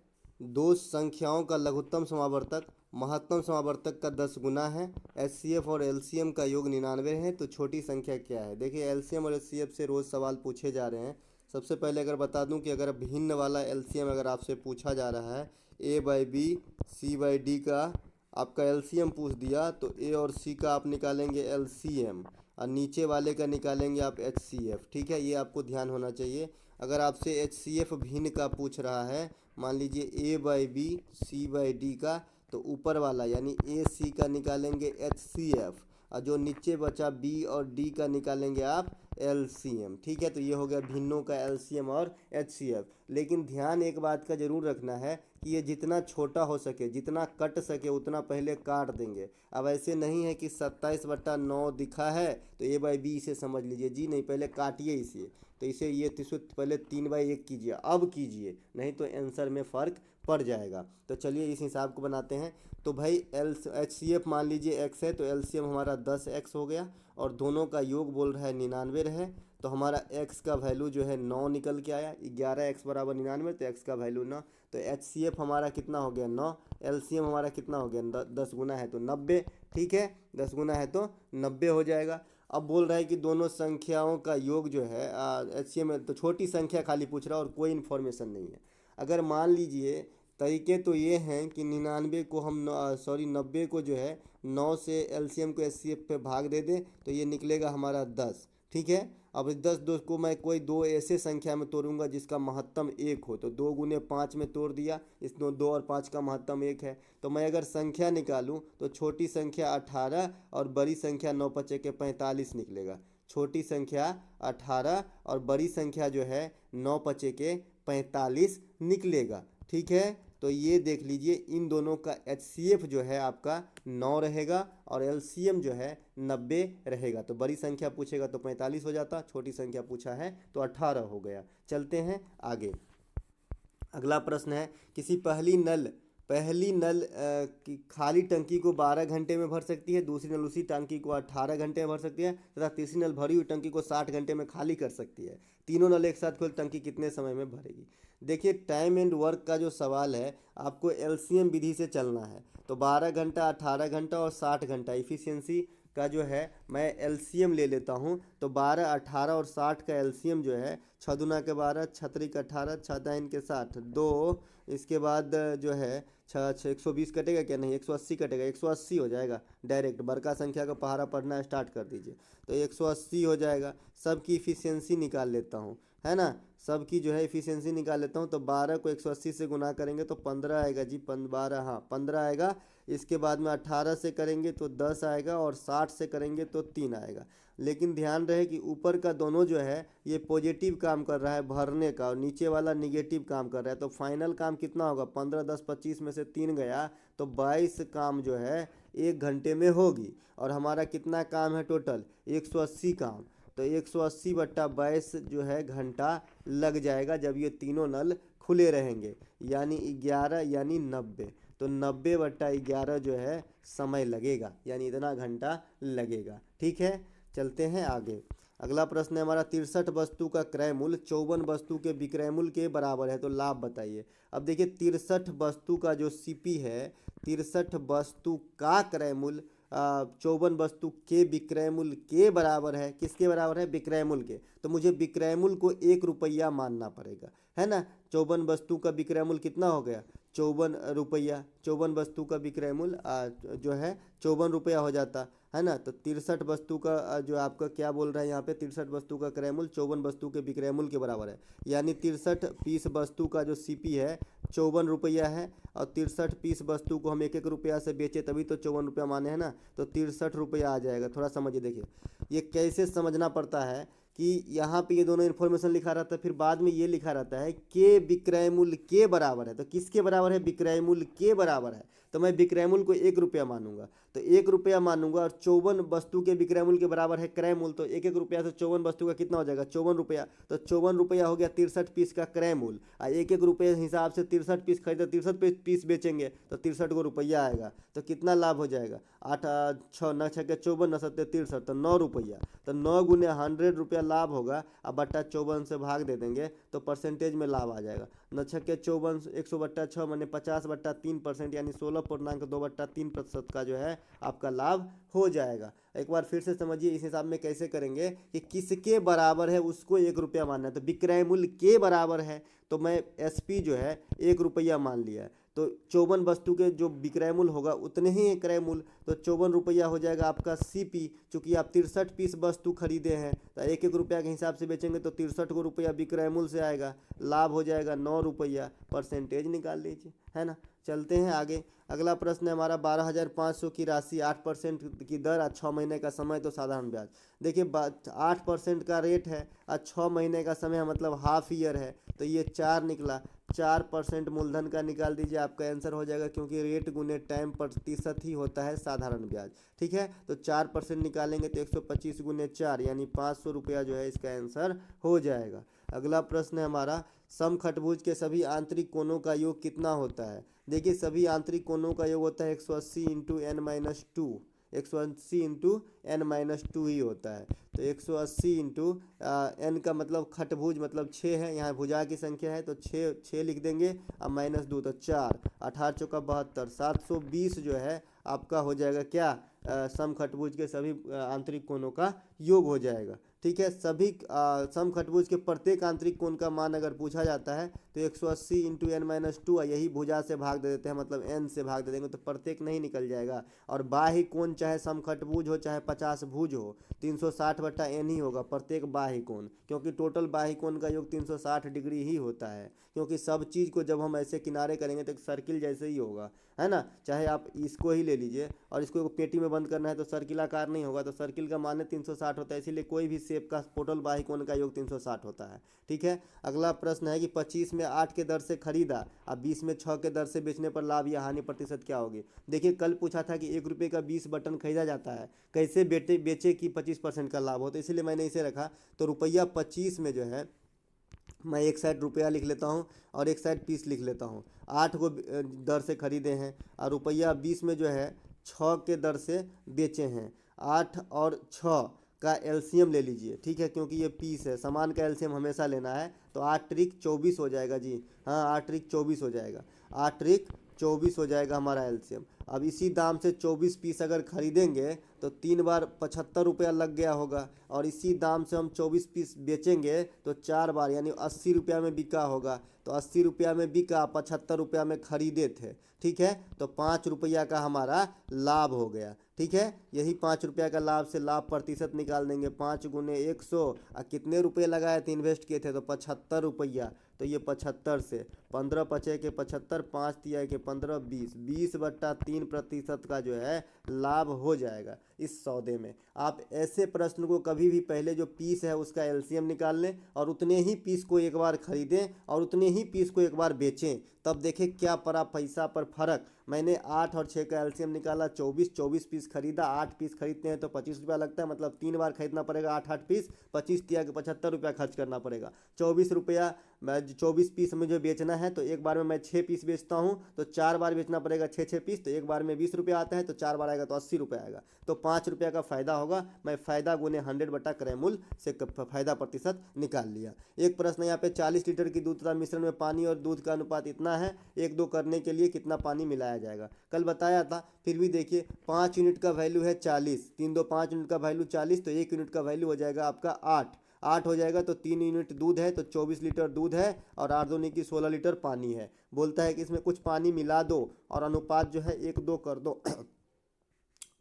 दो संख्याओं का लघुत्तम समावर्तक महत्तम समावर्तक का 10 गुना है, एचसीएफ और एलसीएम का योग 99 है, तो छोटी संख्या क्या है? देखिए, एलसीएम और एचसीएफ से रोज सवाल पूछे जा रहे हैं। सबसे पहले अगर बता दूं कि अगर भिन्न वाला एलसीएम अगर आपसे पूछा जा रहा है, a/b c/d का आपका एलसीएम पूछ दिया, तो ए और सी का आप निकालेंगे एलसीएम, और नीचे वाले का निकालेंगे आप एचसीएफ। ठीक है, ये आपको ध्यान होना चाहिए। अगर आपसे एचसीएफ भिन्न का पूछ रहा है, मान लीजिए a/b c/d का, तो ऊपर वाला यानी ए सी का निकालेंगे एचसीएफ, और जो नीचे बचा बी और डी का निकालेंगे आप एलसीएम। ठीक है, तो ये हो गया भिन्नों का एलसीएम और एचसीएफ। लेकिन ध्यान एक बात का जरूर रखना है कि ये जितना छोटा हो सके, जितना कट सके उतना पहले काट देंगे। अब ऐसे नहीं है कि 27/9 दिखा है तो a/b इसे समझ लीजिए, जी नहीं, पहले काटिए इसे। तो इसे ये पहले 3/1 कीजिए, अब कीजिए, नहीं तो आंसर में फ़र्क पड़ जाएगा। तो चलिए इस हिसाब को बनाते हैं। तो भाई एच सी एफ मान लीजिए x है, तो एलसीएम हमारा 10x हो गया, और दोनों का योग बोल रहा है 99 रहे, तो हमारा x का वैल्यू जो है 9 निकल के आया। 11x बराबर 99, तो x का वैल्यू 9, तो एच सी एफ हमारा कितना हो गया? 9। एलसीएम हमारा कितना हो गया? 10 गुना है तो 90। ठीक है, 10 गुना है तो 90 हो जाएगा। अब बोल रहा है कि दोनों संख्याओं का योग जो है एच सी एम, तो छोटी संख्या खाली पूछ रहा है और कोई इन्फॉर्मेशन नहीं है। अगर मान लीजिए, तरीके तो ये हैं कि 99 को हम 90 को जो है 9 से एलसीएम को एचसीएफ पे भाग दे दें, तो ये निकलेगा हमारा 10। ठीक है, अब इस 10 को मैं कोई दो ऐसे संख्या में तोड़ूंगा जिसका महत्तम 1 हो, तो 2 गुने 5 में तोड़ दिया, इस 2 और 5 का महत्तम 1 है। तो मैं अगर संख्या निकालूं तो छोटी संख्या 18 और बड़ी संख्या 9×5 के 45 निकलेगा। छोटी संख्या 18 और बड़ी संख्या जो है 9×5 के 45 निकलेगा। ठीक है, तो ये देख लीजिए, इन दोनों का एचसीएफ जो है आपका 9 रहेगा और एलसीएम जो है 90 रहेगा। तो बड़ी संख्या पूछेगा तो 45 हो जाता, छोटी संख्या पूछा है तो 18 हो गया। चलते हैं आगे। अगला प्रश्न है, किसी पहली नल की खाली टंकी को 12 घंटे में भर सकती है, दूसरी नल उसी टंकी को 18 घंटे में भर सकती है, तथा तीसरी नल भरी हुई टंकी को 60 घंटे में खाली कर सकती है। तीनों नल एक साथ खोल टंकी कितने समय में भरेगी? देखिए, टाइम एंड वर्क का जो सवाल है आपको एलसीएम विधि से चलना है। तो 12 घंटा, 18 घंटा और 60 घंटा इफ़िशियंसी का जो है मैं एलसीएम ले लेता हूँ। तो 12, 18 और 60 का एलसीएम जो है 6 दूना के 12, 6 त्रिक 18, 6 दाइन के 60, 2, इसके बाद जो है 120 कटेगा क्या? नहीं, 180 कटेगा, 180 हो जाएगा डायरेक्ट। बड़का संख्या का पहाड़ा पढ़ना स्टार्ट कर दीजिए, तो 180 हो जाएगा। सबकी इफ़िशियंसी निकाल लेता हूँ, है ना, सबकी जो है इफ़िशियंसी निकाल लेता हूँ। तो 12 को 180 से गुना करेंगे तो 15 आएगा जी, 12, हाँ 15 आएगा। इसके बाद में 18 से करेंगे तो 10 आएगा, और 60 से करेंगे तो 3 आएगा। लेकिन ध्यान रहे कि ऊपर का दोनों जो है ये पॉजिटिव काम कर रहा है भरने का, और नीचे वाला निगेटिव काम कर रहा है। तो फाइनल काम कितना होगा? 15, 10, 25 में से 3 गया तो 22 काम जो है 1 घंटे में होगी। और हमारा कितना काम है टोटल? 180 काम। तो 180/22 जो है घंटा लग जाएगा जब ये तीनों नल खुले रहेंगे, यानी 11 यानी 90। तो 90/11 जो है समय लगेगा, यानी इतना घंटा लगेगा। ठीक है, चलते हैं आगे। अगला प्रश्न है हमारा, 63 वस्तु का क्रय मूल्य 54 वस्तु के विक्रय मूल्य के बराबर है, तो लाभ बताइए। अब देखिए, 63 वस्तु का जो सीपी है, 63 वस्तु का क्रय मूल्य 54 वस्तु के विक्रय मूल्य के बराबर है, किसके बराबर है, विक्रय मूल्य के। तो मुझे विक्रय मूल्य को 1 रुपया मानना पड़ेगा, है ना। 54 वस्तु का विक्रय मूल्य कितना हो गया, 54 रुपया। 54 वस्तु का विक्रय मूल्य जो है 54 रुपया हो जाता है ना। तो 63 वस्तु का जो आपका क्या बोल रहा है यहाँ पे, 63 वस्तु का क्रय मूल्य 54 वस्तु के विक्रय मूल्य के बराबर है। यानी 63 पीस वस्तु का जो सीपी है 54 रुपया है, और 63 पीस वस्तु को हम 1-1 रुपया से बेचे तभी तो 54 रुपया माने हैं ना। तो 63 रुपया आ जाएगा। थोड़ा समझिए, देखिए ये कैसे समझना पड़ता है कि यहाँ पे ये दोनों इन्फॉर्मेशन लिखा रहता है, फिर बाद में ये लिखा रहता है के विक्रय मूल्य के बराबर है। तो किसके बराबर है, विक्रय मूल्य के बराबर है। तो मैं विक्रय मूल्य को 1 रुपया मानूंगा, तो 1 रुपया मानूंगा, और 54 वस्तु के विक्रय मूल्य के बराबर है क्रय मूल्य। तो 1-1 रुपया से 54 वस्तु का कितना हो जाएगा, 54 रुपया। तो 54 रुपया हो गया 63 पीस का क्रय मूल्य, और 1-1 रुपये हिसाब से 63 पीस खरीदे, 63 पीस बेचेंगे तो 63 को रुपया आएगा। तो कितना लाभ हो जाएगा, 8 6 9 6 54 9 7 63, तो 9 रुपया। तो 9 गुने 100 रुपया लाभ होगा। अब बट्टा 54 से भाग दे देंगे तो परसेंटेज में लाभ आ जाएगा। 9 6 54, 100/6 मैंने 50/3%, यानी 16.2/3% का जो है आपका लाभ हो जाएगा। एक बार फिर से समझिए, इस हिसाब में कैसे करेंगे कि किसके बराबर है उसको 1 रुपया मानना है। तो विक्रय मूल्य के बराबर है, तो मैं एसपी जो है 1 रुपया मान लिया है। तो 54 वस्तु के जो विक्रय मूल्य होगा उतने ही क्रय मूल्य, तो 54 रुपया हो जाएगा आपका सीपी। चूंकि आप 63 पीस वस्तु खरीदे हैं तो 1-1 रुपया के हिसाब से बेचेंगे तो 63 को रुपया विक्रय मूल्य से आएगा, लाभ हो जाएगा 9 रुपया। परसेंटेज निकाल लीजिए, है ना। चलते हैं आगे। अगला प्रश्न है हमारा 12,500 की राशि, 8% की दर और 6 महीने का समय तो साधारण ब्याज। देखिए 8% का रेट है और 6 महीने का समय है, मतलब हाफ ईयर है। तो ये 4 निकला। 4% मूलधन का निकाल दीजिए, आपका आंसर हो जाएगा, क्योंकि रेट गुने टाइम प्रतिशत ही होता है साधारण ब्याज। ठीक है, तो 4% निकालेंगे तो 125 गुने 4 यानी 500 रुपया जो है इसका आंसर हो जाएगा। अगला प्रश्न है हमारा, समखटभुज के सभी आंतरिक कोणों का योग कितना होता है। देखिए सभी आंतरिक कोणों का योग होता है 180 इंटू n-2, 180 इंटू n-2 ही होता है। तो 180 इंटू n का मतलब खटभुज मतलब 6 है, यहाँ भुजा की संख्या है तो 6 लिख देंगे, अब -2 तो 4, 18 चौका 72, 720 जो है आपका हो जाएगा क्या, समखटभुज के सभी आंतरिक कोणों का योग हो जाएगा। ठीक है, सभी समखटभुज के प्रत्येक आंतरिक कोण का मान अगर पूछा जाता है तो 180 इंटू n-2, यही भुजा से भाग दे देते हैं, मतलब n से भाग दे देंगे तो प्रत्येक नहीं निकल जाएगा। और बाह्य कोण चाहे समखटभुज हो चाहे 50 भुज हो, 360/n ही होगा प्रत्येक बाह्य कोण, क्योंकि टोटल बाह्य कोण का योग 360 डिग्री ही होता है। क्योंकि सब चीज़ को जब हम ऐसे किनारे करेंगे तो एक सर्किल जैसे ही होगा, है ना। चाहे आप इसको ही ले लीजिए और इसको पेटी में बंद करना है तो सर्किलाकार नहीं होगा, तो सर्किल का मान 360 होता है, इसीलिए कोई भी शेप का टोटल बाह्य कोण का योग 360 होता है। ठीक है, अगला प्रश्न है कि 25 में 8 के दर से खरीदा और 20 में 6 के दर से बेचने पर लाभ या हानि प्रतिशत क्या होगी। देखिए कल पूछा था कि 1 रुपये का 20 बटन खरीदा जाता है, कैसे बेचे कि 25% का लाभ हो, तो इसीलिए मैंने इसे रखा। तो रुपया 25 में जो है मैं एक साइड रुपया लिख लेता हूँ और एक साइड पीस लिख लेता हूँ। 8 को दर से खरीदे हैं और रुपया 20 में जो है 6 के दर से बेचे हैं। 8 और 6 का एलसीएम ले लीजिए, ठीक है, क्योंकि ये पीस है, सामान का एलसीएम हमेशा लेना है। तो 8 त्रिक 24 हो जाएगा जी, हाँ 8 त्रिक 24 हो जाएगा, 8 त्रिक 24 हो जाएगा हमारा एलसीएम। अब इसी दाम से 24 पीस अगर खरीदेंगे तो 3 बार 75 रुपया लग गया होगा, और इसी दाम से हम 24 पीस बेचेंगे तो 4 बार यानी 80 रुपया में बिका होगा। तो 80 रुपया में बिका, 75 रुपया में खरीदे थे, ठीक है, तो 5 रुपया का हमारा लाभ हो गया। ठीक है, यही 5 रुपया का लाभ से लाभ प्रतिशत निकाल देंगे, 5 गुने 100 और कितने रुपये लगाए थे, इन्वेस्ट किए थे तो 75 रुपया। तो ये 75 से 15 पचे के 75, 5 तिया के 15, 20/3% का जो है लाभ हो जाएगा इस सौदे में। आप ऐसे प्रश्न को कभी भी पहले जो पीस है उसका एलसीएम निकाल लें और उतने ही पीस को एक बार खरीदें और उतने ही पीस को एक बार बेचें, तब देखें क्या पड़ा पैसा पर फर्क। मैंने 8 और 6 का एलसीएम निकाला, 24 पीस खरीदा, 8 पीस खरीदते हैं तो 25 रुपया लगता है, मतलब 3 बार खरीदना पड़ेगा, 8 पीस, 25 तिया के 75 रुपया खर्च करना पड़ेगा। 24 रुपया मैं 24 पीस मुझे बेचना है तो एक बार में मैं 6 पीस बेचता हूँ तो 4 बार बेचना पड़ेगा 6 पीस, तो एक बार में 20 रुपये आता है तो 4 बार आएगा तो 80 रुपये आएगा, तो 5 रुपये का फ़ायदा होगा। मैं फ़ायदा गुने 100 बटा क्रय मूल्य से फ़ायदा प्रतिशत निकाल लिया। एक प्रश्न यहाँ पे 40 लीटर की दूध तथा मिश्रण में पानी और दूध का अनुपात इतना है, 1-2 करने के लिए कितना पानी मिलाया जाएगा। कल बताया था, फिर भी देखिए 5 यूनिट का वैल्यू है 40, 3-2 5 यूनिट का वैल्यू 40, तो 1 यूनिट का वैल्यू हो जाएगा आपका 8 हो जाएगा, तो 3 यूनिट दूध है तो 24 लीटर दूध है और 8 दूनी की 16 लीटर पानी है। बोलता है कि इसमें कुछ पानी मिला दो और अनुपात जो है 1-2 कर दो।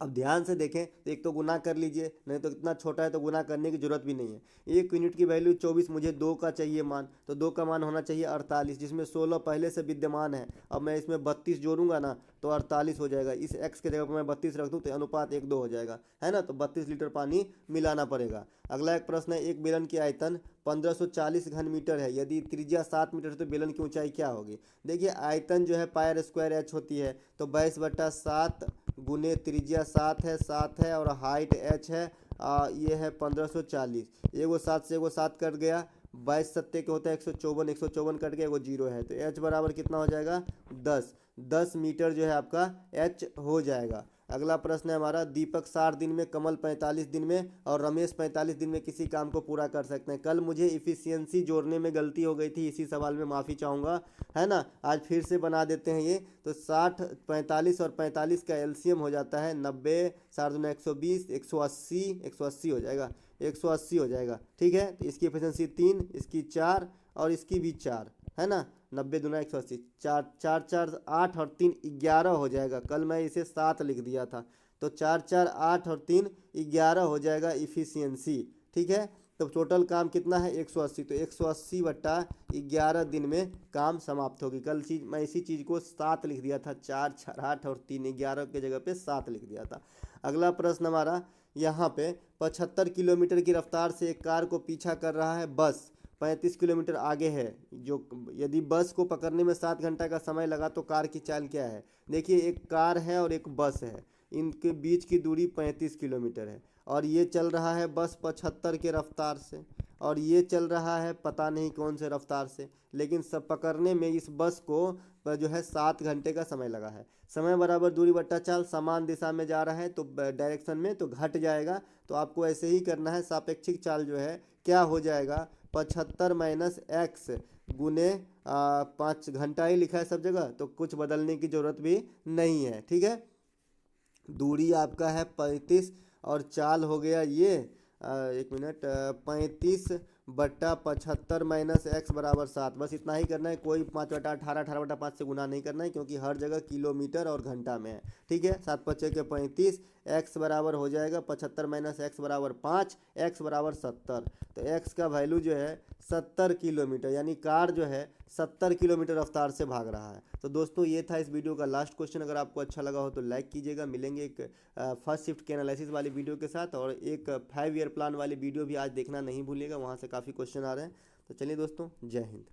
अब ध्यान से देखें तो एक तो गुना कर लीजिए, नहीं तो इतना छोटा है तो गुना करने की जरूरत भी नहीं है। 1 यूनिट की वैल्यू 24, मुझे 2 का चाहिए मान, तो 2 का मान होना चाहिए 48, जिसमें 16 पहले से विद्यमान है। अब मैं इसमें 32 जोड़ूंगा ना तो 48 हो जाएगा। इस x के जगह पर मैं 32 रख दूँ तो अनुपात 1-2 हो जाएगा, है ना। तो 32 लीटर पानी मिलाना पड़ेगा। अगला एक प्रश्न है, एक बेलन की आयतन 1540 घन मीटर है, यदि त्रिज्या 7 मीटर है तो बेलन की ऊंचाई क्या होगी। देखिए आयतन जो है पायर स्क्वायर एच होती है, तो 22/7 गुने त्रिज्या 7 है और हाइट h है, ये है 1540। एगो 7 से एगो 7 कट गया, 22 सत्ते के होता है 154, 154 कट गया, एगो 0 है, तो h बराबर कितना हो जाएगा 10 मीटर जो है आपका h हो जाएगा। अगला प्रश्न है हमारा, दीपक 60 दिन में, कमल 45 दिन में और रमेश 45 दिन में किसी काम को पूरा कर सकते हैं। कल मुझे इफिशियंसी जोड़ने में गलती हो गई थी, इसी सवाल में माफ़ी चाहूँगा, है ना। आज फिर से बना देते हैं ये, तो 60, 45 और 45 का एलसीएम हो जाता है 90, 60 दूना 120, 180 हो जाएगा, 180 हो जाएगा, ठीक है। तो इसकी एफिशिएंसी 3, इसकी 4 और इसकी भी 4, है ना। 90 दूना 180, 4 8 और 3 11 हो जाएगा। कल मैं इसे 7 लिख दिया था, तो 4 8 और 3 11 हो जाएगा इफिशियंसी, ठीक है। तो टोटल काम कितना है 180, तो 180/11 दिन में काम समाप्त होगी। कल मैं इसी चीज़ को 7 लिख दिया था, 4 8 और 3 11 के जगह पे 7 लिख दिया था। अगला प्रश्न हमारा यहाँ पे, 75 किलोमीटर की रफ्तार से एक कार को पीछा कर रहा है बस, 35 किलोमीटर आगे है, जो यदि बस को पकड़ने में 7 घंटा का समय लगा तो कार की चाल क्या है। देखिए एक कार है और एक बस है, इनके बीच की दूरी 35 किलोमीटर है और ये चल रहा है बस 75 के रफ्तार से और ये चल रहा है पता नहीं कौन से रफ्तार से, लेकिन सब पकड़ने में इस बस को जो है 7 घंटे का समय लगा है। समय बराबर दूरी बट्टा चाल, समान दिशा में जा रहा है तो डायरेक्शन में तो घट जाएगा, तो आपको ऐसे ही करना है। सापेक्षिक चाल जो है क्या हो जाएगा 75 - x गुने 5 घंटा ही लिखा है सब जगह, तो कुछ बदलने की ज़रूरत भी नहीं है, ठीक है। दूरी आपका है 35 और चाल हो गया ये 35/75 - x बराबर 7। बस इतना ही करना है, कोई 5/18, 18/5 से गुना नहीं करना है, क्योंकि हर जगह किलोमीटर और घंटा में है, ठीक है। 7×5 = 35, x बराबर हो जाएगा 75 - x बराबर 5, x बराबर 70, तो x का वैल्यू जो है 70 किलोमीटर, यानी कार जो है 70 किलोमीटर रफ्तार से भाग रहा है। तो दोस्तों ये था इस वीडियो का लास्ट क्वेश्चन। अगर आपको अच्छा लगा हो तो लाइक कीजिएगा। मिलेंगे एक फर्स्ट शिफ्ट के एनालिसिस वाली वीडियो के साथ, और एक 5 ईयर प्लान वाली वीडियो भी आज देखना नहीं भूलिएगा, वहाँ से काफ़ी क्वेश्चन आ रहे हैं। तो चलिए दोस्तों, जय हिंद।